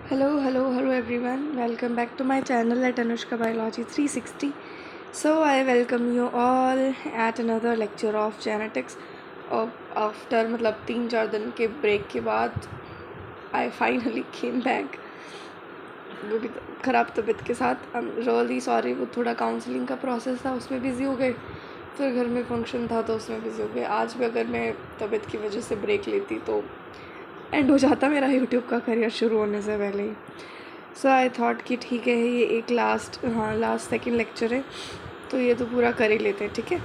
Hello everyone. Welcome back to my channel at Anushka Biology 360. So I welcome you all at another lecture of genetics. After मतलब 3-4 दिन के break के बाद I finally came back. वो भी ख़राब तबीयत के साथ. I'm really sorry. वो थोड़ा काउंसलिंग का प्रोसेस था, उसमें बिज़ी हो गए. फिर घर में फंक्शन था तो उसमें बिज़ी हो गए. आज भी अगर मैं तबीयत की वजह से ब्रेक लेती तो एंड हो जाता मेरा यूट्यूब का करियर शुरू होने से पहले ही. सो आई थॉट कि ठीक है, ये एक लास्ट सेकंड लेक्चर है तो ये तो पूरा कर ही लेते हैं. ठीक है,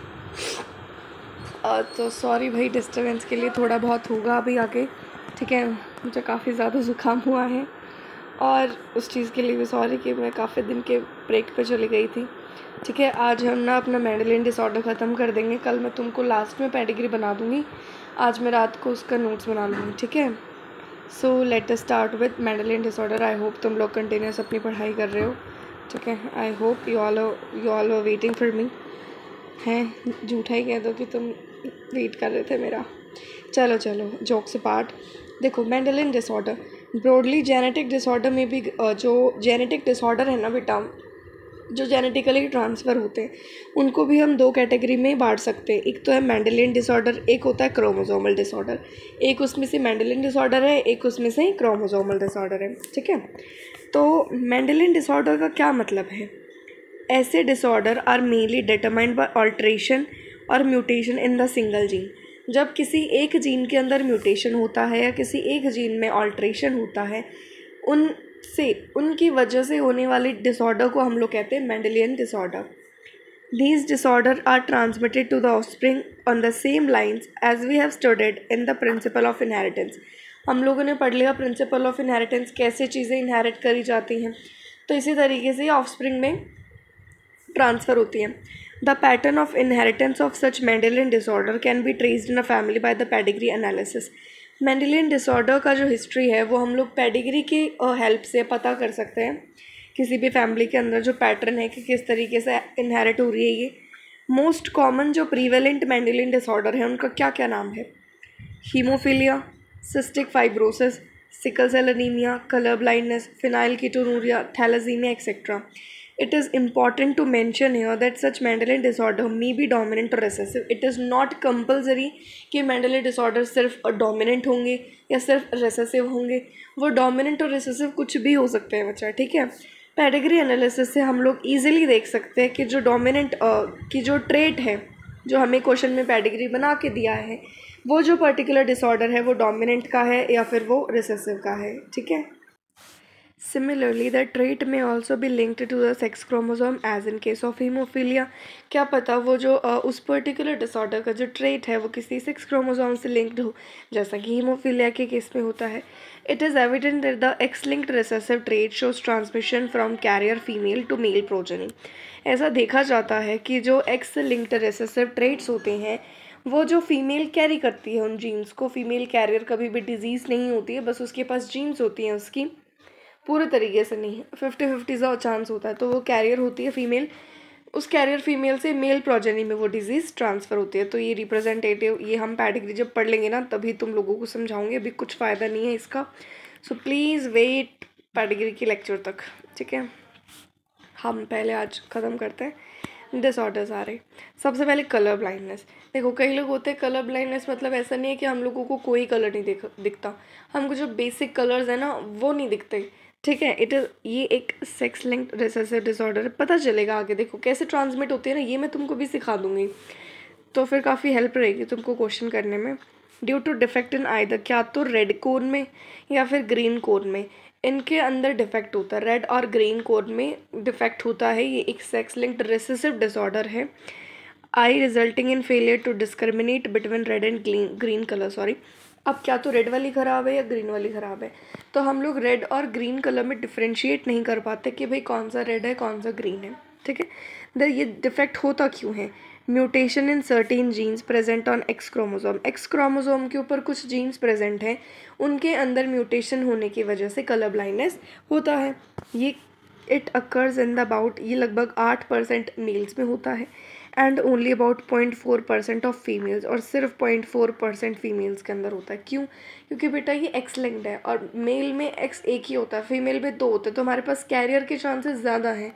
तो सॉरी भाई डिस्टर्बेंस के लिए. थोड़ा बहुत होगा अभी आगे. ठीक है, मुझे काफ़ी ज़्यादा ज़ुकाम हुआ है और उस चीज़ के लिए भी सॉरी कि मैं काफ़ी दिन के ब्रेक पे चली गई थी. ठीक है, आज हम ना अपना मेंडेलियन डिसऑर्डर ख़त्म कर देंगे. कल मैं तुमको लास्ट में पेडिग्री बना दूँगी. आज मैं रात को उसका नोट्स बना लूँगी. ठीक है, so let us start with Mendelian disorder. I hope तुम लोग कंटिन्यूस अपनी पढ़ाई कर रहे हो. ठीक है, I hope you all are waiting for me. हैं, झूठा ही कह दो कि तुम वेट कर रहे थे मेरा. चलो जोक्स अपार्ट. देखो, Mendelian disorder broadly genetic disorder में भी जो जेनेटिक डिसऑर्डर है ना बेटा, जो जेनेटिकली ट्रांसफ़र होते हैं, उनको भी हम दो कैटेगरी में बांट सकते हैं. एक तो है मेंडेलियन डिसऑर्डर, एक होता है क्रोमोसोमल डिसऑर्डर. एक उसमें से मेंडेलियन डिसऑर्डर है, एक उसमें से क्रोमोसोमल डिसऑर्डर है. ठीक है, तो मेंडेलियन डिसऑर्डर का क्या मतलब है? ऐसे disorder are mainly determined by alteration और mutation in the single gene. जब किसी एक जीन के अंदर म्यूटेशन होता है या किसी एक जीन में ऑल्ट्रेशन होता है, उनकी वजह से होने वाली डिसऑर्डर को हम लोग कहते हैं Mendelian disorder. These disorders are transmitted to the offspring on the same lines as we have studied in the principle of inheritance. हम लोगों ने पढ़ लिया प्रिंसिपल ऑफ इनहेरिटेंस, कैसे चीज़ें इनहेरिट करी जाती हैं. तो इसी तरीके से ऑफस्प्रिंग में ट्रांसफ़र होती हैं. The pattern of inheritance of such Mendelian disorder can be traced in a family by the pedigree analysis. Mendelian disorder का जो हिस्ट्री है वो हम लोग पेडिग्री की हेल्प से पता कर सकते हैं. किसी भी फैमिली के अंदर जो पैटर्न है कि किस तरीके से इनहेरिट हो रही है ये. मोस्ट कॉमन जो प्रीवेलेंट मेंडेलियन डिसऑर्डर है उनका क्या क्या नाम है? Haemophilia, cystic fibrosis, sickle cell anaemia, colour blindness, phenylketonuria, thalassaemia etcetera. It is important to mention here that such Mendelian disorder may be dominant or recessive. It is not compulsory कि Mendelian disorder सिर्फ dominant होंगे या सिर्फ recessive होंगे. वो dominant और recessive कुछ भी हो सकते हैं बच्चा. ठीक है, पेडिग्री एनालिसिस से हम लोग ईजिली देख सकते हैं कि जो डोमिनेंट की जो ट्रेट है जो हमें क्वेश्चन में पेडिग्री बना के दिया है, वो जो पर्टिकुलर डिसऑर्डर है वो डोमिनेंट का है या फिर वो रिसेसिव का है. ठीक है, Similarly, the trait may also be linked to the sex chromosome as in case of hemophilia. क्या पता वो जो उस पर्टिकुलर डिसऑर्डर का जो ट्रेट है वो किसी सेक्स क्रोमोसोम से लिंक्ड हो, जैसा कि हीमोफीलिया के केस में होता है. It is evident that the X linked recessive trait shows transmission from carrier female to male progeny. ऐसा देखा जाता है कि जो एक्स लिंक्ड रिसेसिव ट्रेट्स होते हैं वो जो फीमेल कैरी करती है उन जीन्स को. फीमेल कैरियर कभी भी डिजीज़ नहीं होती है, बस उसके पास जीन्स होती हैं उसकी. पूरे तरीके से नहीं, 50-50 का चांस होता है. तो वो कैरियर होती है फीमेल, उस कैरियर फीमेल से मेल प्रोजेनी में वो डिजीज़ ट्रांसफ़र होती है. तो ये रिप्रेजेंटेटिव, ये हम पेडिग्री जब पढ़ लेंगे ना तभी तुम लोगों को समझाऊंगे. अभी कुछ फ़ायदा नहीं है इसका. सो प्लीज़ वेट पेडिग्री के लेक्चर तक. ठीक है, हम पहले आज ख़त्म करते हैं डिसऑर्डर्स आ रहे. सबसे पहले कलर ब्लाइंडनेस. देखो, कई लोग होते हैं कलर ब्लाइंडनेस मतलब ऐसा नहीं है कि हम लोगों को कोई कलर नहीं दिखता. हमको जो बेसिक कलर्स है ना वो नहीं दिखते. ठीक है, ये एक सेक्स लिंक्ड रिसेसिव डिसऑर्डर है. पता चलेगा आगे, देखो कैसे ट्रांसमिट होती है ना, ये मैं तुमको भी सिखा दूंगी तो फिर काफ़ी हेल्प रहेगी तुमको क्वेश्चन करने में. Due to defect in either, क्या तो रेड कोन में या फिर ग्रीन कोन में, इनके अंदर डिफेक्ट होता है. रेड और ग्रीन कोन में डिफेक्ट होता है. ये एक सेक्स लिंक्ड रिसेसिव डिसऑर्डर है. I resulting in failure to discriminate between red and green colour. Sorry, अब क्या तो रेड वाली ख़राब है या ग्रीन वाली ख़राब है, तो हम लोग रेड और ग्रीन कलर में डिफ्रेंशिएट नहीं कर पाते कि भाई कौन सा रेड है कौन सा ग्रीन है. ठीक है, ये डिफेक्ट होता क्यों है? Mutation in certain genes present on x chromosome. X chromosome के ऊपर कुछ जीन्स प्रेजेंट हैं, उनके अंदर म्यूटेशन होने की वजह से कलर ब्लाइंडनेस होता है. ये it occurs in the about, ये लगभग 8% मेल्स में होता है. And only about 0.4% of females, और सिर्फ 0.4% फीमेल्स के अंदर होता है। क्यों? क्योंकि बेटा ये एक्स लिंक्ड है और मेल में एक्स एक ही होता है, फीमेल में दो होते हैं, तो हमारे पास कैरियर के चांसेस ज़्यादा हैं,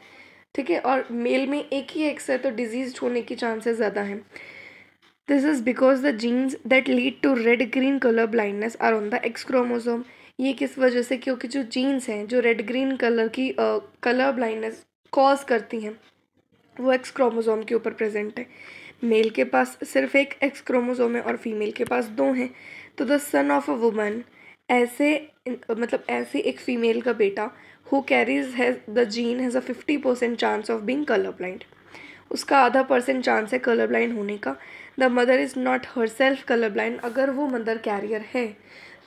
ठीक है। और मेल में एक ही एक्स है तो डिजीज होने की चांसेस ज़्यादा हैं। This is because the genes that lead to red green colour blindness are on the X chromosome. ये किस वजह से? क्योंकि जो जीन्स हैं जो रेड ग्रीन कलर की कलर ब्लाइंडनेस कॉज करती हैं वो एक्स क्रोमोसोम के ऊपर प्रेजेंट है। मेल के पास सिर्फ एक एक्स क्रोमोसोम है और फीमेल के पास दो हैं। तो the son of a woman, ऐसे एक फीमेल का बेटा who carries has the gene has a 50% chance of being colour blind. उसका आधा % चांस है कलर ब्लाइंड होने का। The mother is not her self colour blind. अगर वो मदर कैरियर है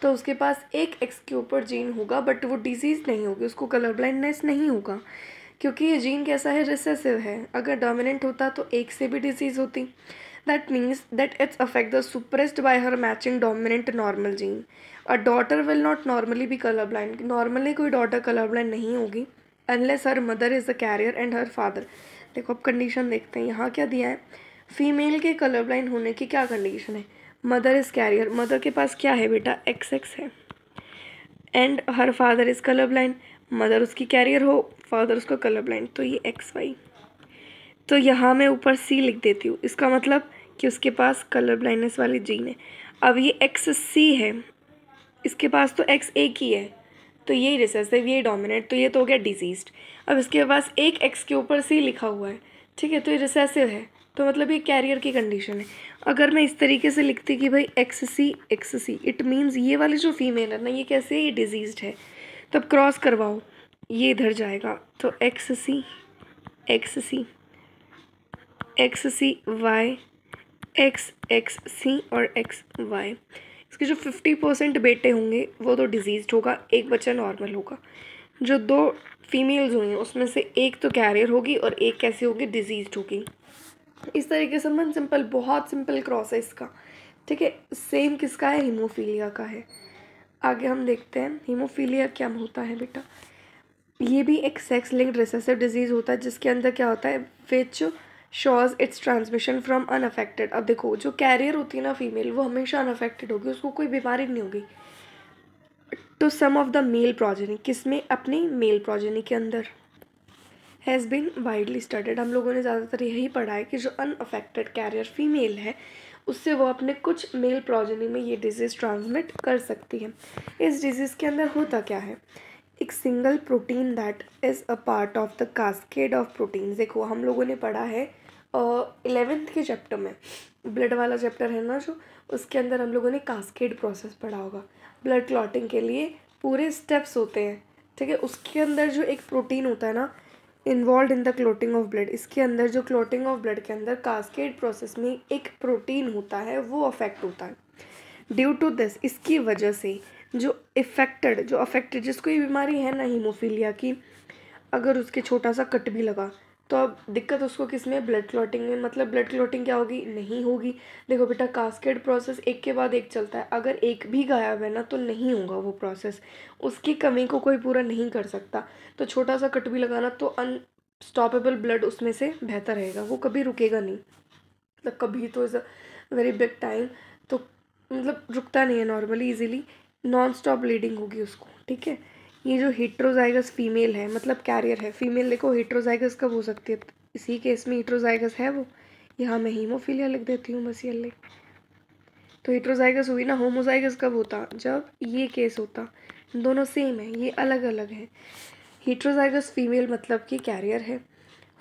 तो उसके पास एक एक्स के ऊपर जीन होगा बट वो डिजीज़ नहीं होगी, उसको कलर ब्लाइंडनेस नहीं होगा, क्योंकि ये जीन कैसा है? रिसेसिव है। अगर डोमिनेंट होता तो एक से भी डिजीज़ होती। That means that it's affect the suppressed by her matching dominant normal gene. A daughter will not normally be colour blind. Normally कोई डॉटर कलर ब्लाइंड नहीं होगी unless her mother is the carrier and her father. देखो अब condition देखते हैं, यहाँ क्या दिया है? फीमेल के कलर ब्लाइंड होने की क्या कंडीशन है? मदर इज़ कैरियर, मदर के पास क्या है बेटा? XX है, and her father is colour blind. Mother उसकी कैरियर हो, फादर उसका कलर ब्लाइंड, तो ये XY। तो यहाँ मैं ऊपर C लिख देती हूँ, इसका मतलब कि उसके पास कलर ब्लाइंडनेस वाली जीन है। अब ये XC है, इसके पास तो X एक ही है, तो ये रिसेसिव, ये डोमिनेंट, तो ये तो हो गया डिजीज्ड। अब इसके पास एक X के ऊपर C लिखा हुआ है, ठीक है, तो ये रिसेसिव है, तो मतलब ये कैरियर की कंडीशन है। अगर मैं इस तरीके से लिखती कि भाई XC, इट मीन्स ये वाली जो फीमेल है ना, ये कैसे है? ये डिजीज्ड है। तो अब क्रॉस करवाओ, ये इधर जाएगा, तो XC XY XX और XY। इसके जो 50% बेटे होंगे वो तो डिजीज्ड होगा, एक बच्चा नॉर्मल होगा। जो दो फीमेल्स हुई हैं उसमें से एक तो कैरियर होगी और एक कैसी होगी? डिजीज्ड होगी। इस तरीके से मन सिंपल, बहुत सिंपल क्रॉस है इसका, ठीक है। सेम किसका है? हीमोफीलिया का है। आगे हम देखते हैं हीमोफीलिया क्या होता है बेटा। ये भी एक सेक्स लिंक्ड रिसेसिव डिजीज़ होता है जिसके अंदर क्या होता है? Which shows it's transmission from unaffected. अब देखो जो कैरियर होती है ना फीमेल, वो हमेशा अनअफेक्टेड होगी, उसको कोई बीमारी नहीं होगी, तो सम ऑफ द मेल प्रोजेनी, किसमें? अपनी मेल प्रोजेनी के अंदर। हैज़ बीन वाइडली स्टडीड, हम लोगों ने ज़्यादातर यही पढ़ा है कि जो अनअफेक्टेड कैरियर फीमेल है उससे वो अपने कुछ मेल प्रोजेनी में ये डिजीज़ ट्रांसमिट कर सकती है। इस डिजीज़ के अंदर होता क्या है? एक single protein that is a part of the cascade of proteins. देखो हम लोगों ने पढ़ा है 11th के चैप्टर में, ब्लड वाला चैप्टर है ना जो, उसके अंदर हम लोगों ने कास्केड प्रोसेस पढ़ा होगा। ब्लड क्लॉटिंग के लिए पूरे स्टेप्स होते हैं, ठीक है। उसके अंदर जो एक प्रोटीन होता है ना, involve in the clotting of blood, इसके अंदर जो क्लोटिंग ऑफ ब्लड के अंदर कास्केड प्रोसेस में एक प्रोटीन होता है वो अफेक्ट होता है। ड्यू टू दिस, इसकी वजह से जो अफेक्टेड जिसको ये बीमारी है ना हीमोफीलिया की, अगर उसके छोटा सा कट भी लगा तो अब दिक्कत उसको किस में? ब्लड क्लॉटिंग में। मतलब ब्लड क्लॉटिंग क्या होगी? नहीं होगी। देखो बेटा कास्केड प्रोसेस एक के बाद एक चलता है, अगर एक भी गायब है ना तो नहीं होगा वो प्रोसेस, उसकी कमी को कोई पूरा नहीं कर सकता। तो छोटा सा कट भी लगाना तो अनस्टॉपेबल ब्लड उसमें से बहता रहेगा, वो कभी रुकेगा नहीं, मतलब कभी तो is a very big time, तो मतलब रुकता नहीं है normally, easily non stop bleeding होगी उसको, ठीक है। ये जो हेट्रोजाइगस फीमेल है, मतलब कैरियर है फीमेल, देखो हेट्रोजाइगस कब हो सकती है? इसी केस में हेट्रोजाइगस है वो, यहाँ मैं हीमोफीलिया लिख देती हूँ बस, ये ले। तो हेट्रोजाइगस हुई ना, होमोजाइगस कब होता? जब ये केस होता। दोनों सेम है, ये अलग अलग है। हेट्रोजाइगस फीमेल मतलब कि कैरियर है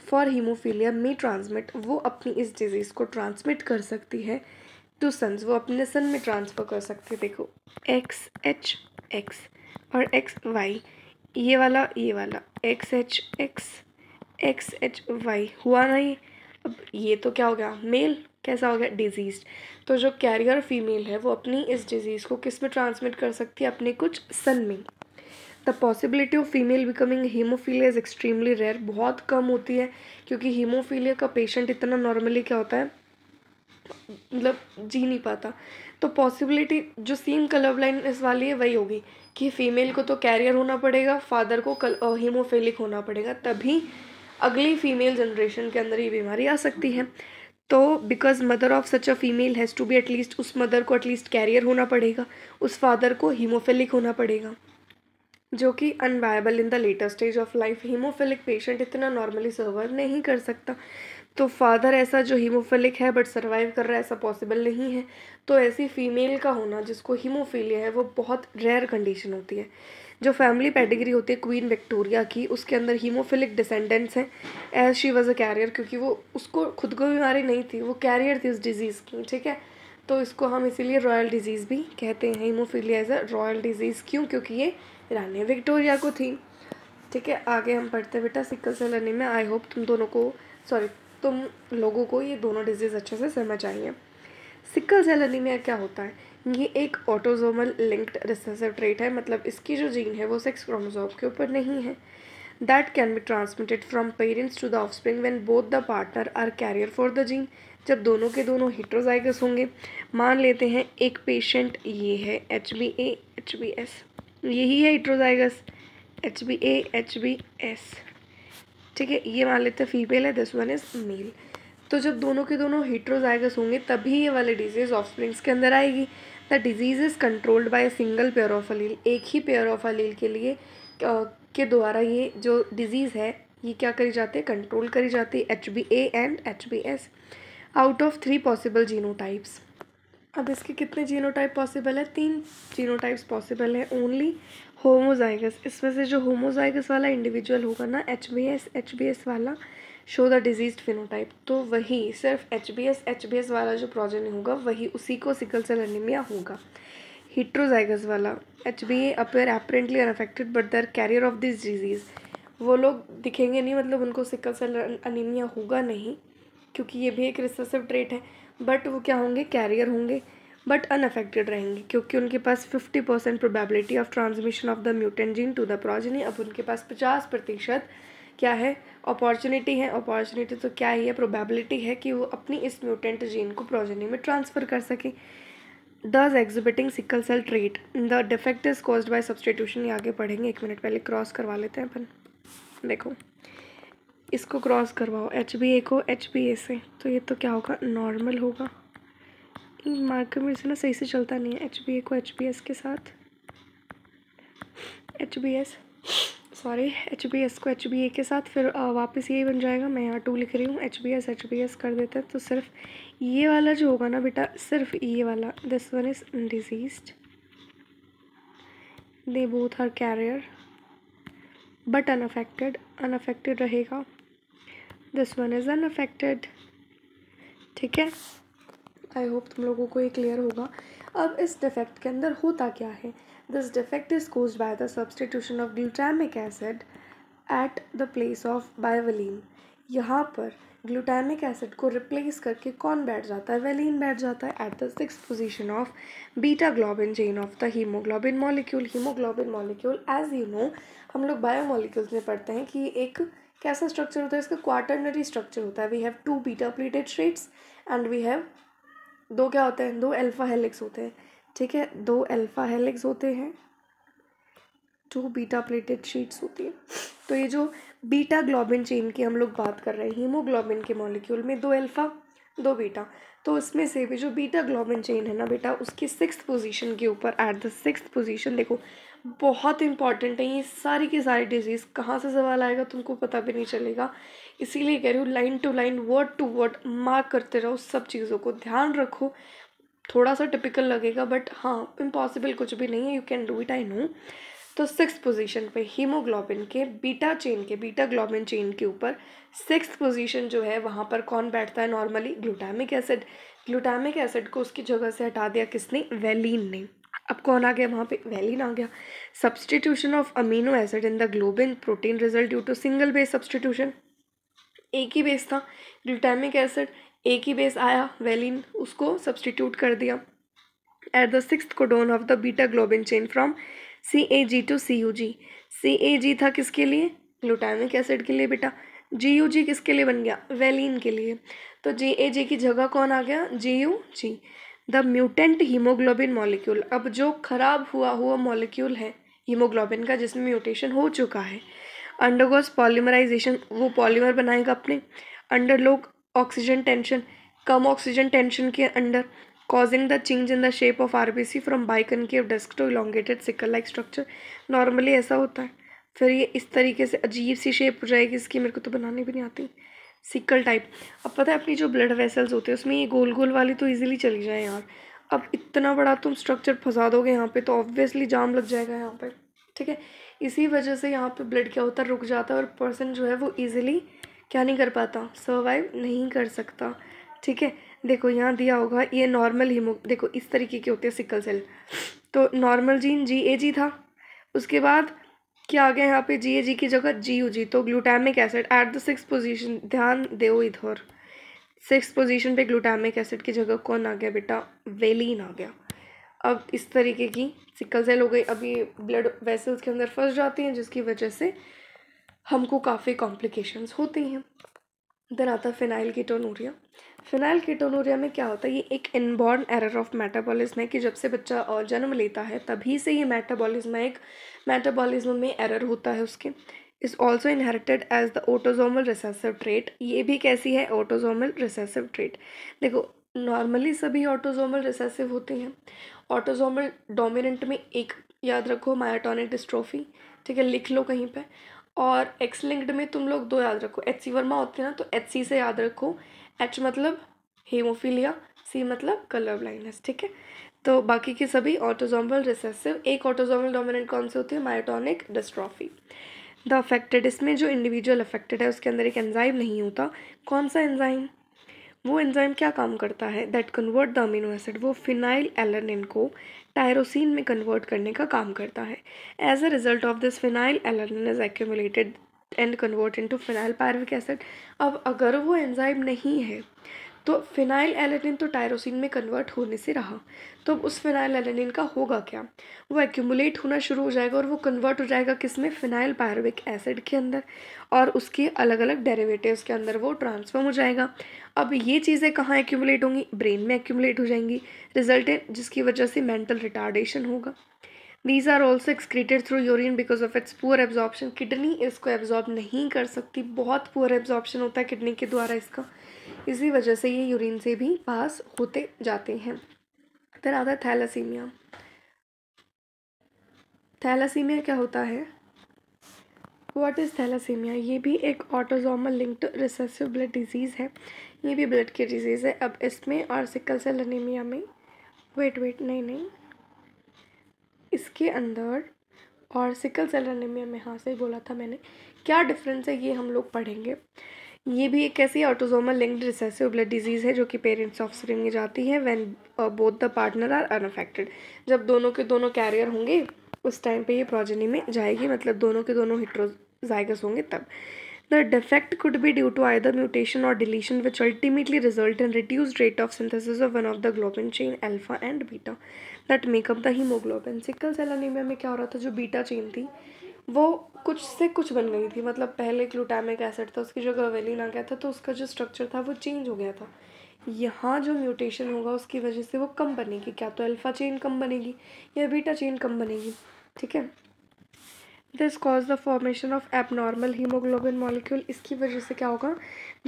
फॉर हीमोफीलिया में ट्रांसमिट, वो अपनी इस डिजीज़ को ट्रांसमिट कर सकती है टू सन्स, वो अपने सन में ट्रांसफ़र कर सकते हैं। देखो XH और XY, ये वाला XHY हुआ ना ये। अब ये तो क्या हो गया? मेल। कैसा हो गया? डिजीज़। तो जो कैरियर फीमेल है वो अपनी इस डिजीज़ को किस में ट्रांसमिट कर सकती है? अपने कुछ सन में। The possibility of female becoming haemophilia is extremely rare, बहुत कम होती है, क्योंकि हीमोफीलिया का पेशेंट इतना नॉर्मली क्या होता है, मतलब जी नहीं पाता। तो पॉसिबिलिटी जो सेम कलर ब्लाइंडनेस वाली है वही होगी कि फीमेल को तो कैरियर होना पड़ेगा, फादर को हीमोफिलिक होना पड़ेगा, तभी अगली फीमेल जनरेशन के अंदर ये बीमारी आ सकती है। तो because mother of such a female has to be at least, उस मदर को एटलीस्ट कैरियर होना पड़ेगा, उस फादर को हीमोफिलिक होना पड़ेगा, जो कि unviable in the later stage of life. Haemophilic patient इतना नॉर्मली सर्वाइव नहीं कर सकता। तो फादर ऐसा जो हीमोफिलिक है बट सर्वाइव कर रहा है, ऐसा पॉसिबल नहीं है। तो ऐसी फीमेल का होना जिसको हीमोफीलिया है वो बहुत रेयर कंडीशन होती है। जो फैमिली पेडिग्री होती है क्वीन विक्टोरिया की, उसके अंदर हीमोफिलिक डिसेंडेंट्स हैं as she was a carrier, क्योंकि वो उसको खुद को बीमारी नहीं थी, वो कैरियर थी उस डिजीज़ की, ठीक है। तो इसको हम इसीलिए रॉयल डिजीज़ भी कहते हैं। Haemophilia as a royal disease क्यों? क्योंकि ये रानी विक्टोरिया को थी, ठीक है। आगे हम पढ़ते हैं बेटा sickle cell anaemia. I hope तुम लोगों को ये दोनों डिजीज़ अच्छे से समझ आई हैं। सिकल सेल एनीमिया क्या होता है? ये एक ऑटोसोमल लिंक्ड रिसेसिव ट्रेट है, मतलब इसकी जो जीन है वो सेक्स क्रोमोसोम के ऊपर नहीं है। That can be transmitted from parents to the offspring when both the partner are carrier for the gene. जब दोनों के दोनों हेट्रोजाइगस होंगे, मान लेते हैं एक पेशेंट ये है HbA HbS, यही है हेट्रोजाइगस HbA HbS, ठीक है। ये मान लेते हैं फीमेल है, दिस वन इज मेल। तो जब दोनों के दोनों हेट्रोजाइगस होंगे तभी ये वाली डिजीज़ ऑफस्प्रिंग्स के अंदर आएगी। The disease is controlled by single pair of allele, एक ही पेयर ऑफ अलील के लिए के द्वारा ये जो डिजीज़ है ये क्या करी जाती है? कंट्रोल करी जाती है, HbA and HbS out of 3 possible genotypes. अब इसके कितने जीनोटाइप पॉसिबल है? 3 जीनोटाइप्स पॉसिबल है ओनली। होमोजाइगस, इसमें से जो होमोजाइगस वाला इंडिविजुअल होगा ना, HbS वाला, शो द डिजीज फिनोटाइप, तो वही सिर्फ HbS वाला जो प्रोजेनी होगा वही उसी को सिकल सेल एनीमिया होगा। हेट्रोजाइगस वाला HbA appear apparently unaffected but they are carrier of this disease, वो लोग दिखेंगे नहीं, मतलब उनको सिकल सेल एनीमिया होगा नहीं, क्योंकि ये भी एक रिसेसिव ट्रेट है, बट वो क्या होंगे? कैरियर होंगे बट अनअफेक्टेड रहेंगे, क्योंकि उनके पास 50% probability of transmission of the mutant gene to the progeny. अब उनके पास 50% क्या है? अपॉर्चुनिटी है। अपॉर्चुनिटी तो क्या ही है? प्रोबेबिलिटी है कि वो अपनी इस म्यूटेंट जीन को प्रोजेनी में ट्रांसफ़र कर सके। Thus exhibiting sickle cell trait, the defect is caused by substitution. ये आगे पढ़ेंगे, 1 मिनट पहले क्रॉस करवा लेते हैं अपन। देखो इसको क्रॉस करवाओ HbA को HbA से, तो ये तो क्या होगा? नॉर्मल होगा। मार्कर में से ना सही से चलता नहीं है। HbA को HbS के साथ, HbS को HbA के साथ, फिर वापस यही बन जाएगा। मैं यहाँ 2 लिख रही हूँ, HbS कर देते हैं, तो सिर्फ ये वाला जो होगा ना बेटा, सिर्फ ये वाला, this one is diseased, they both are carrier but unaffected रहेगा, दिस वन इज अनअफेक्टेड, ठीक है। आई होप तुम लोगों को ये क्लियर होगा। अब इस डिफेक्ट के अंदर होता क्या है? This defect is caused by the substitution of glutamic acid at the place of valine. यहाँ पर ग्लूटामिक एसिड को रिप्लेस करके कौन बैठ जाता है? वेलिन बैठ जाता है at the 6th position of beta globin chain of the haemoglobin molecule. Haemoglobin molecule as you know हम लोग बायोमोलिक्यूल्स में पढ़ते हैं कि एक कैसा स्ट्रक्चर होता है? इसका क्वाटर्नरी स्ट्रक्चर होता है। We have 2 beta pleated strands and we have 2 क्या होते हैं? 2 अल्फा हेलिक्स होते हैं, ठीक है। 2 अल्फा हेलिक्स होते हैं, 2 बीटा प्लेटेड शीट्स होती है। तो ये जो बीटा ग्लोबिन चेन की हम लोग बात कर रहे हैं, हीमोग्लोबिन के मॉलिक्यूल में 2 अल्फा 2 बीटा, तो उसमें से भी जो बीटा ग्लोबिन चेन है ना बेटा, उसकी 6th पोजीशन के ऊपर एट द 6th पोजीशन, देखो बहुत इंपॉर्टेंट है ये सारी की सारी डिजीज़। कहाँ से सवाल आएगा तुमको पता भी नहीं चलेगा, इसीलिए कह रही हूँ line to line word to word mark करते रहो, सब चीज़ों को ध्यान रखो। थोड़ा सा टिपिकल लगेगा बट हाँ, इम्पॉसिबल कुछ भी नहीं है, you can do it, I know. तो 6th पोजीशन पे हीमोग्लोबिन के बीटा ग्लोबिन चेन के ऊपर 6th पोजीशन जो है वहाँ पर कौन बैठता है? Normally glutamic acid. Glutamic acid को उसकी जगह से हटा दिया किसने? वेलिन ने। अब कौन आ गया वहाँ पे? वेलिन आ गया। Substitution of amino acid in the globin protein result due to single base substitution. एक ही बेस था ग्लूटामिक एसिड, एक ही बेस आया वेलिन, उसको सब्सटीट्यूट कर दिया at the 6th codon of the beta globin chain from CAG to CUG। CAG था किसके लिए? ग्लूटामिक एसिड के लिए बेटा। GUG किसके लिए बन गया? वेलिन के लिए। तो GAG की जगह कौन आ गया? GUG, the mutant haemoglobin molecule. अब जो खराब हुआ मॉलिक्यूल है हीमोग्लोबिन का, जिसमें म्यूटेशन हो चुका है, अंडरगोज पॉलीमराइजेशन, वो पॉलीमर बनाएगा अपने अंडर लो ऑक्सीजन टेंशन, कम ऑक्सीजन टेंशन के under, causing the change in the shape of RBC from biconcave disc to elongated sickle like structure। Normally ऐसा होता है, फिर ये इस तरीके से अजीब सी शेप हो जाएगी इसकी, मेरे को तो बनानी भी नहीं आती, सिकल टाइप। अब पता है अपनी जो ब्लड वेसल्स होते हैं उसमें ये गोल गोल वाली तो इजीली चली जाए यार, अब इतना बड़ा तुम स्ट्रक्चर फंसा दोगे यहाँ पे तो ऑब्वियसली जाम लग जाएगा यहाँ पे, ठीक है। इसी वजह से यहाँ पे ब्लड क्या होता है, रुक जाता है और पर्सन जो है वो इजीली क्या नहीं कर पाता, सर्वाइव नहीं कर सकता, ठीक है। देखो यहाँ दिया होगा ये नॉर्मल हीमो, देखो इस तरीके के होते हैं सिकल सेल, तो नॉर्मल जीन GAG था, उसके बाद क्या आ गया यहाँ पे GAG की जगह GUG, तो glutamic acid at the 6th position, ध्यान दो इधर 6th पोजीशन पे ग्लूटामिक एसिड की जगह कौन आ गया बेटा, वेलिन आ गया। अब इस तरीके की सिकल सेल हो गई, अब ये ब्लड वेसल्स के अंदर फंस जाती हैं जिसकी वजह से हमको काफ़ी कॉम्प्लिकेशंस होती हैं। देन आता है फिनाइल कीटोनूरिया। फिनाइल कीटोनूरिया में क्या होता है, ये एक इनबॉर्न एरर ऑफ मेटाबॉलिज्म है कि जब से बच्चा जन्म लेता है तभी से ये मेटाबॉलिज्म में एरर होता है उसके। Is also inherited as the autosomal recessive trait. ये भी कैसी है, ऑटोजोमल रिसेसिव ट्रेट। देखो नॉर्मली सभी ऑटोजोमल रिसेसिव होते हैं, ऑटोजोमल डोमिनेंट में एक याद रखो मायोटोनिक डिस्ट्रोफी, ठीक है, लिख लो कहीं पे। और एक्स लिंक्ड में तुम लोग 2 याद रखो, HC वर्मा होते हैं ना, तो HC से याद रखो, H मतलब हेमोफीलिया, C मतलब कलर ब्लाइंडनेस, ठीक है। तो बाकी के सभी ऑटोजोमल रिसेसिव, एक ऑटोजोमल डोमिनेंट कौन से होती है, मायोटोनिक डिस्ट्रॉफी। द अफेक्टेड, इसमें जो इंडिविजुअल अफेक्टेड है उसके अंदर एक एंजाइम नहीं होता, कौन सा एंजाइम, वो एंजाइम क्या काम करता है, that convert the amino acid, वो फिनाइल एलर्निन को टायरोसिन में कन्वर्ट करने का काम करता है। As a result of this phenylalanine is accumulated and convert into phenylpyruvic acid. अब अगर वो एंजाइम नहीं है तो फिनाइल एलेनिन तो टायरोसिन में कन्वर्ट होने से रहा, तो उस फिनाइल एलेनिन का होगा क्या, वो एक्यूमुलेट होना शुरू हो जाएगा और वो कन्वर्ट हो जाएगा किस में, फिनाइल पायरुविक एसिड के अंदर, और उसके अलग अलग डेरिवेटिव्स के अंदर वो ट्रांसफॉर्म हो जाएगा। अब ये चीज़ें कहाँ एक्यूमुलेट होंगी, ब्रेन में एक्यूमुलेट हो जाएंगी, रिजल्टेंट जिसकी वजह से मेंटल रिटार्डेशन होगा। These are also excreted through urine because of its poor absorption। Kidney इसको एब्जॉर्ब नहीं कर सकती, बहुत पुअर एब्जॉर्प्शन होता है किडनी के द्वारा इसका, इसी वजह से ये यूरिन से भी पास होते जाते हैं। फिर आता है थैलासीमिया। थैलासीमिया क्या होता है, व्हाट इज़ थैलासीमिया, ये भी एक autosomal linked recessive blood disease है, ये भी ब्लड की डिजीज़ है। अब इसमें और सिकल सेल एनीमिया में, वेट नहीं, इसके अंदर और सिकल सेल एनीमिया में, हाँ सही बोला था मैंने, क्या डिफरेंस है ये हम लोग पढ़ेंगे। ये भी एक ऐसी autosomal linked recessive blood disease है जो कि पेरेंट्स ऑफस्प्रिंग में जाती है when both the partner are unaffected. जब दोनों के दोनों कैरियर होंगे उस टाइम पे ये प्रोजेनी में जाएगी, मतलब दोनों के दोनों हेटेरोजाइगस होंगे तब। The defect could be due to either mutation or deletion which ultimately result in reduced rate of synthesis of one of the globin chain alpha and beta that make up the hemoglobin। Sickle cell anaemia में क्या हो रहा था, जो beta chain थी वो कुछ से कुछ बन गई थी, मतलब पहले ग्लूटामिक एसिड था उसकी जगह वेलिन आ गया था, तो उसका जो स्ट्रक्चर था वो चेंज हो गया था। यहाँ जो म्यूटेशन होगा उसकी वजह से वो कम बनेगी, क्या तो अल्फा चेन कम बनेगी या बीटा चेन कम बनेगी, ठीक है। This cause the formation of abnormal haemoglobin molecule. इसकी वजह से क्या होगा,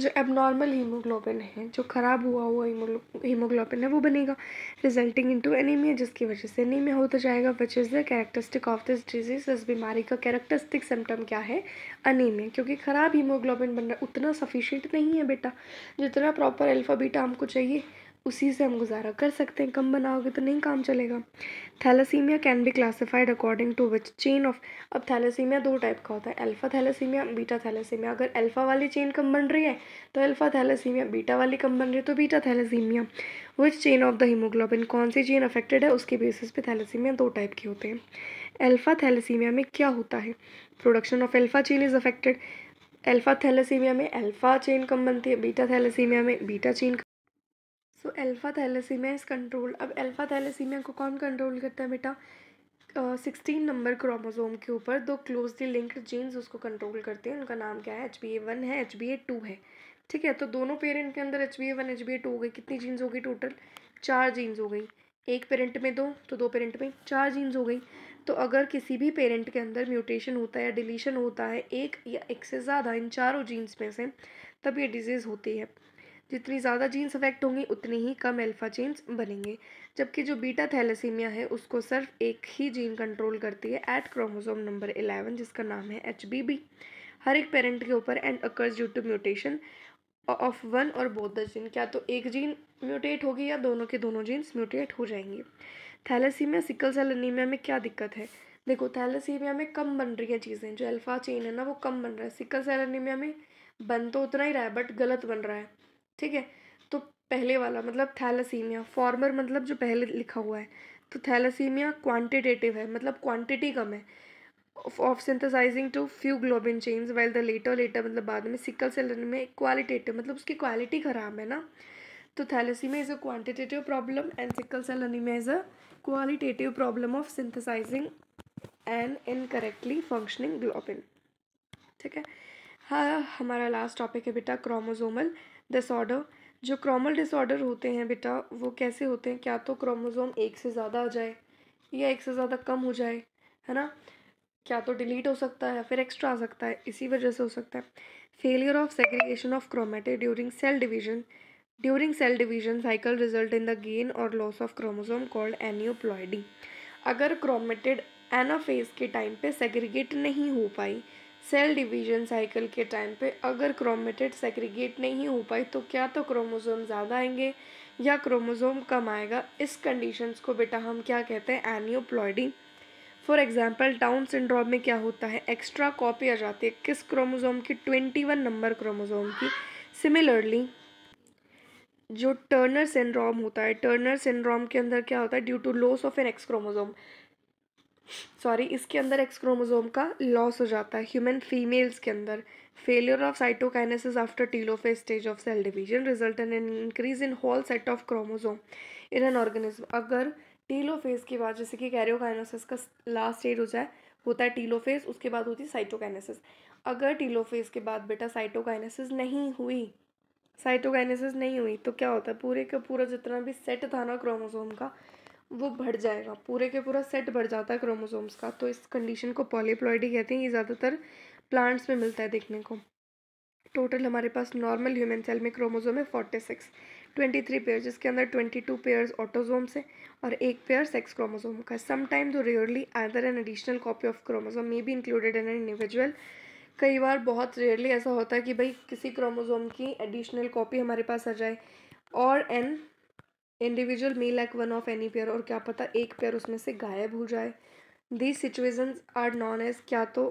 जो एबनॉर्मल हीमोग्लोबिन है, जो ख़राब हुआ हुआ हीमोग्लोबिन है वो बनेगा, रिजल्टिंग इनटू एनीमिया, जिसकी वजह से एनीमिया होता जाएगा, which is the characteristic of this disease. इस बीमारी का कैरेक्टरिस्टिक सिम्टम क्या है, अनीमिया, क्योंकि ख़राब हीमोग्लोबिन बन रहा, उतना सफिशिएंट नहीं है बेटा, जितना प्रॉपर अल्फ़ा बीटा हमको चाहिए उसी से हम गुजारा कर सकते हैं, कम बनाओगे तो नहीं काम चलेगा। Thalassaemia can be classified according to which chain of, अब थैलासीमिया 2 टाइप का होता है, अल्फा थैलासीमिया, बीटा थैलासीमिया। अगर अल्फा वाली चेन कम बन रही है तो अल्फा थैलासीमिया, बीटा वाली कम बन रही है तो beta thalassaemia. Which chain of the haemoglobin, कौन सी चेन अफेक्टेड है उसके बेसिस पे थैलासीमिया 2 टाइप के होते हैं। अल्फा थैलासीमिया में क्या होता है, production of alpha chain is affected, alpha thalassaemia में अल्फा चेन कम बनती है, बीटा थैलासीमिया में beta chain. So alpha thalassaemia is controlled. अब अल्फा थैलेसीमिया को कौन कंट्रोल करता है बेटा, 16 नंबर क्रोमोसोम के ऊपर 2 क्लोजली लिंक्ड जीन्स उसको कंट्रोल करते हैं, उनका नाम क्या है, HbA1 है, HbA2 है, ठीक है। तो दोनों पेरेंट के अंदर HbA1 HbA2 हो गई, कितनी जीन्स हो गई टोटल, 4 जीन्स हो गई, एक पेरेंट में 2 तो 2 पेरेंट में 4 जीन्स हो गई। तो अगर किसी भी पेरेंट के अंदर म्यूटेशन होता है या डिलीशन होता है एक या एक से ज़्यादा इन चारों जीन्स में से, तब ये डिजीज़ होती है। जितनी ज़्यादा जीन्स अफेक्ट होंगी उतनी ही कम अल्फा जीन्स बनेंगे। जबकि जो बीटा थैलेसीमिया है उसको सिर्फ एक ही जीन कंट्रोल करती है एट क्रोमोसोम नंबर 11, जिसका नाम है HBB। हर एक पेरेंट के ऊपर and occurs due to mutation of one or both the gene. क्या तो एक जीन म्यूटेट होगी या दोनों के दोनों जीन्स म्यूटेट हो जाएंगे। थैलेसीमिया सिकल सेल एनीमिया में क्या दिक्कत है? देखो, थैलेसीमिया में कम बन रही है चीज़ें, जो अल्फा चेन है ना वो कम बन रहा है। सिकल सेल एनीमिया में बन तो उतना ही रहा है बट गलत बन रहा है। ठीक है, तो पहले वाला मतलब थैलेसीमिया, फॉर्मर मतलब जो पहले लिखा हुआ है, तो थैलेसीमिया क्वांटिटेटिव है, मतलब क्वांटिटी कम है of synthesising too few globin chains, while the later मतलब बाद में सिकल सेल में क्वालिटेटिव मतलब उसकी क्वालिटी खराब है ना। तो thalassaemia is a quantitative problem and sickle cell anaemia is a qualitative problem of synthesising and incorrectly functioning globin. ठीक है, हाँ, हमारा लास्ट टॉपिक है बेटा क्रोमोसोमल डिसऑर्डर। जो क्रोमल डिसऑर्डर होते हैं बेटा वो कैसे होते हैं? क्या तो क्रोमोसोम एक से ज़्यादा आ जाए या एक से ज़्यादा कम हो जाए, है ना। क्या तो डिलीट हो सकता है या फिर एक्स्ट्रा आ सकता है, इसी वजह से हो सकता है। Failure of segregation of chromatid during cell division cycle result in the gain or loss of chromosome called aneuploidy. अगर क्रोमेटिड एनाफेज के टाइम पे सेग्रीगेट नहीं हो पाई, सेल डिवीजन साइकिल के टाइम पे अगर क्रोमेटिड सेग्रीगेट नहीं हो पाई, तो क्या तो क्रोमोसोम ज़्यादा आएंगे या क्रोमोसोम कम आएगा। इस कंडीशंस को बेटा हम क्या कहते हैं? एनियोप्लॉइडी। फॉर एग्जाम्पल डाउन सिंड्रोम में क्या होता है? एक्स्ट्रा कॉपी आ जाती है किस क्रोमोसोम की? 21 नंबर क्रोमोसोम की। सिमिलरली जो टर्नर सिंड्रोम होता है, टर्नर सिंड्रोम के अंदर क्या होता है? Due to loss of an X chromosome, sorry, इसके अंदर एक्स क्रोमोसोम का लॉस हो जाता है ह्यूमन फीमेल्स के अंदर। Failure of cytokinesis after telophase stage of cell division result in an increase in whole set of chromosome in an organism. अगर telophase के बाद, जैसे कि कैरियोकाइनेसिस का लास्ट स्टेज हो जाए, होता है टीलोफेज, उसके बाद होती है साइटोकाइनेसिस। अगर टीलोफेज के बाद बेटा साइटोकाइनेसिस नहीं हुई तो क्या होता है? पूरे का पूरा जितना भी सेट था ना क्रोमोसोम का वो बढ़ जाएगा, पूरे के पूरा सेट बढ़ जाता है क्रोमोसोम्स का। तो इस कंडीशन को पॉलीप्लॉइडी कहते हैं। ये ज़्यादातर प्लांट्स में मिलता है देखने को। टोटल हमारे पास नॉर्मल ह्यूमन सेल में क्रोमोसोम है 46, 23 पेयर, जिसके अंदर 22 पेयर्स ऑटोसोम्स है और एक पेयर सेक्स क्रोमोसोम का। समटाइम तो rarely either an additional copy of chromosome may be included in an individual. कई बार बहुत रेयरली ऐसा होता है कि भाई किसी क्रोमोसोम की एडिशनल कॉपी हमारे पास आ जाए, और an individual may lack one of any pair, और क्या पता एक पेयर उसमें से गायब हो जाए। These situations are known as क्या तो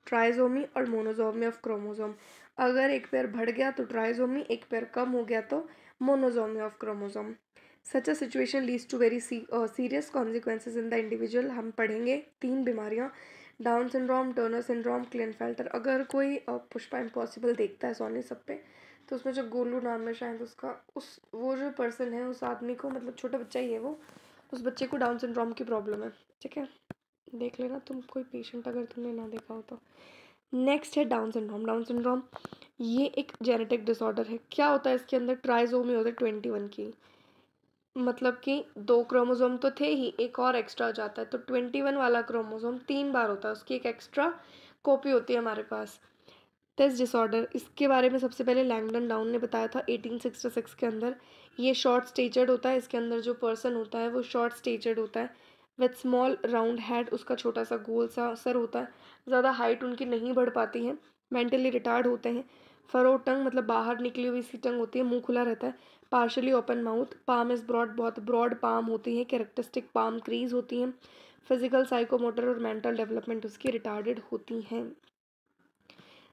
ट्राइजोमी और मोनोजोमी ऑफ क्रोमोसोम। अगर एक पेयर बढ़ गया तो ट्राइजोमी, एक पेयर कम हो गया तो monosomy of chromosome. Such a situation leads to very serious consequences in the individual. हम पढ़ेंगे 3 बीमारियाँ, Down syndrome, Turner syndrome, Klinefelter. अगर कोई पुष्पा इम्पॉसिबल देखता है सोनी सब पे, तो उसमें जो गोलू नाम है शायद उसका, उस वो जो पर्सन है उस आदमी को, मतलब छोटा बच्चा ही है वो, उस बच्चे को डाउन सिंड्रोम की प्रॉब्लम है। ठीक है, देख लेना तुम कोई पेशेंट अगर तुमने ना देखा हो तो। नेक्स्ट है डाउन सिंड्रोम। डाउन सिंड्रोम ये एक जेनेटिक डिसऑर्डर है। क्या होता है इसके अंदर? ट्राइजोमी होता है 21 की, मतलब कि 2 क्रोमोसोम तो थे ही, एक और एक्स्ट्रा हो जाता है, तो 21 वाला क्रोमोसोम 3 बार होता है, उसकी एक एक्स्ट्रा कॉपी होती है हमारे पास। दिस डिसऑर्डर, इसके बारे में सबसे पहले लैंगडन डाउन ने बताया था 1866 के अंदर। ये शॉर्ट स्टेचर्ड होता है, इसके अंदर जो पर्सन होता है वो शॉर्ट स्टेचर्ड होता है विथ स्मॉल राउंड हेड, उसका छोटा सा गोल सा सर होता है, ज़्यादा हाइट उनकी नहीं बढ़ पाती है, मेंटली रिटार्ड होते हैं। फरो टंग मतलब बाहर निकली हुई सी टंग होती है, मुंह खुला रहता है। Partially open mouth, palm is broad, बहुत ब्रॉड पाम होती है, कैरेक्टरिस्टिक पाम क्रीज होती हैं। फिजिकल, साइकोमोटर और मेंटल डेवलपमेंट उसकी रिटार्डेड होती हैं।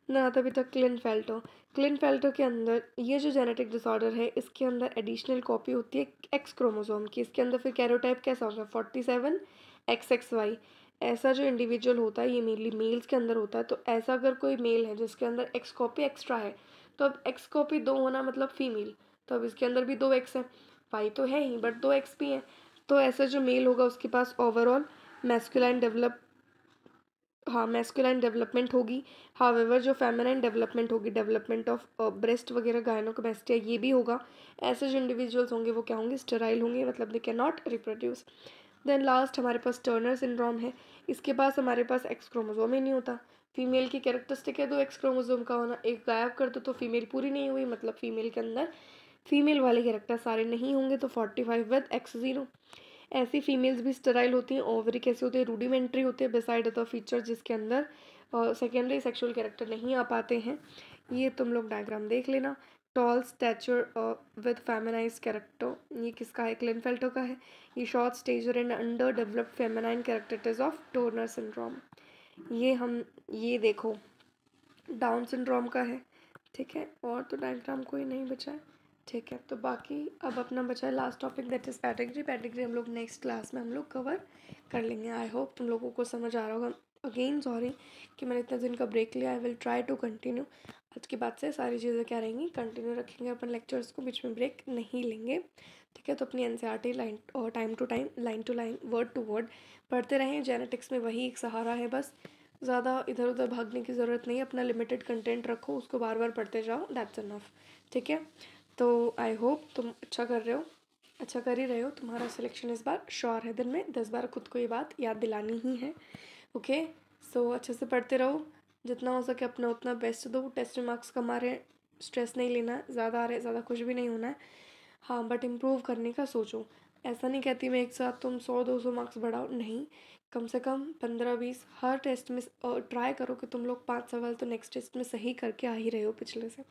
ना आता अभी तक क्लिनफेल्टर के अंदर ये जो जेनेटिक डिसऑर्डर है, इसके अंदर एडिशनल कॉपी होती है एक्स क्रोमोसोम की। इसके अंदर फिर कैरोटाइप कैसा होगा? 47 XXY। ऐसा जो इंडिविजुअल होता है ये मेनली मेल्स के अंदर होता है। तो ऐसा अगर कोई मेल है जिसके अंदर एक्स कॉपी एक्स्ट्रा है, तो अब एक्स कॉपी 2 होना मतलब फीमेल, तो अब इसके अंदर भी 2 एक्स है। वाई तो है ही बट 2 एक्स भी है। तो ऐसा जो मेल होगा उसके पास ओवरऑल मैस्कुलाइन मैस्कुलाइन डेवलपमेंट होगी। हावेवर जो फेमिनाइन डेवलपमेंट होगी, डेवलपमेंट ऑफ ब्रेस्ट वगैरह, गायनोकोमेस्टिया, ये भी होगा। ऐसे जो इंडिविजुअल्स होंगे वो क्या होंगे? स्टेराइल होंगे, मतलब they can not reproduce. Then last हमारे पास टर्नर सिंड्रोम है। इसके पास हमारे पास एक्स क्रोमोसोम ही नहीं होता। फीमेल की कैरेक्टरिस्टिक है 2 एक्स क्रोमोसोम का होना, एक गायब कर दो तो फीमेल पूरी नहीं हुई, मतलब फीमेल के अंदर फीमेल वाले कैरेक्टर सारे नहीं होंगे, तो 45 विद एक्स जीरो। ऐसी फीमेल्स भी स्टेराइल होती हैं। ओवरी कैसे होते हैं, रूडिमेंट्री होते हैं बिसाइड अदर फीचर, जिसके अंदर सेकेंडरी सेक्सुअल कैरेक्टर नहीं आ पाते हैं। ये तुम लोग डायग्राम देख लेना। Tall stature with feminise character, ये किसका है, क्लिनफेल्टर का है। ये short stature and underdeveloped feminine characteristics of Turner syndrome. ये देखो डाउन सिंड्रोम का है, ठीक है। और तो डायग्राम कोई नहीं बचा है, ठीक है। तो बाकी अब अपना बचा है last topic, that is pedigree. Pedigree हम लोग नेक्स्ट क्लास में हम लोग कवर कर लेंगे। आई होप तुम लोगों को समझ आ रहा होगा। अगेन सॉरी कि मैंने इतना दिन का ब्रेक लिया। I will try to continue. आज के बाद से सारी चीज़ें क्या रहेंगी, कंटिन्यू रखेंगे अपन लेक्चर्स को, बीच में ब्रेक नहीं लेंगे, ठीक है। तो अपनी एनसीईआरटी लाइन और time to time, line to line, word to word पढ़ते रहें। जेनेटिक्स में वही एक सहारा है बस, ज़्यादा इधर उधर भागने की ज़रूरत नहीं है। अपना लिमिटेड कंटेंट रखो, उसको बार बार पढ़ते जाओ, दैट्स इनफ, ठीक है। तो आई होप तुम अच्छा कर रहे हो, अच्छा कर ही रहे हो। तुम्हारा सिलेक्शन इस बार श्योर है। दिन में 10 बार खुद को ये बात याद दिलानी ही है, ओके। सो अच्छे से पढ़ते रहो, जितना हो सके अपना उतना बेस्ट दो। टेस्ट में मार्क्स कम आ रहे हैं, स्ट्रेस नहीं लेना है, ज़्यादा आ रहे हैं, ज़्यादा खुश भी नहीं होना है। हाँ बट इम्प्रूव करने का सोचो। ऐसा नहीं कहती मैं एक साथ तुम 100-200 मार्क्स बढ़ाओ, नहीं, कम से कम 15-20 हर टेस्ट में ट्राई करो कि तुम लोग 5 सवाल तो नेक्स्ट टेस्ट में सही करके आ ही रहे हो पिछले से।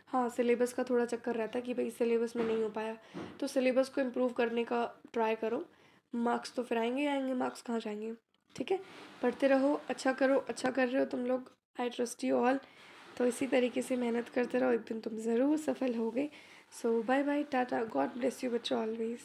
हाँ सिलेबस का थोड़ा चक्कर रहता है कि भाई सिलेबस में नहीं हो पाया, तो सिलेबस को इम्प्रूव करने का ट्राई करो। मार्क्स तो फिर आएंगे ही आएंगे, मार्क्स कहाँ जाएंगे, ठीक है। पढ़ते रहो, अच्छा करो, अच्छा कर रहे हो तुम लोग, आई ट्रस्ट यू ऑल। तो इसी तरीके से मेहनत करते रहो, एक दिन तुम ज़रूर सफल होगे। So bye bye, tata, God bless you बच्चों ऑलवेज।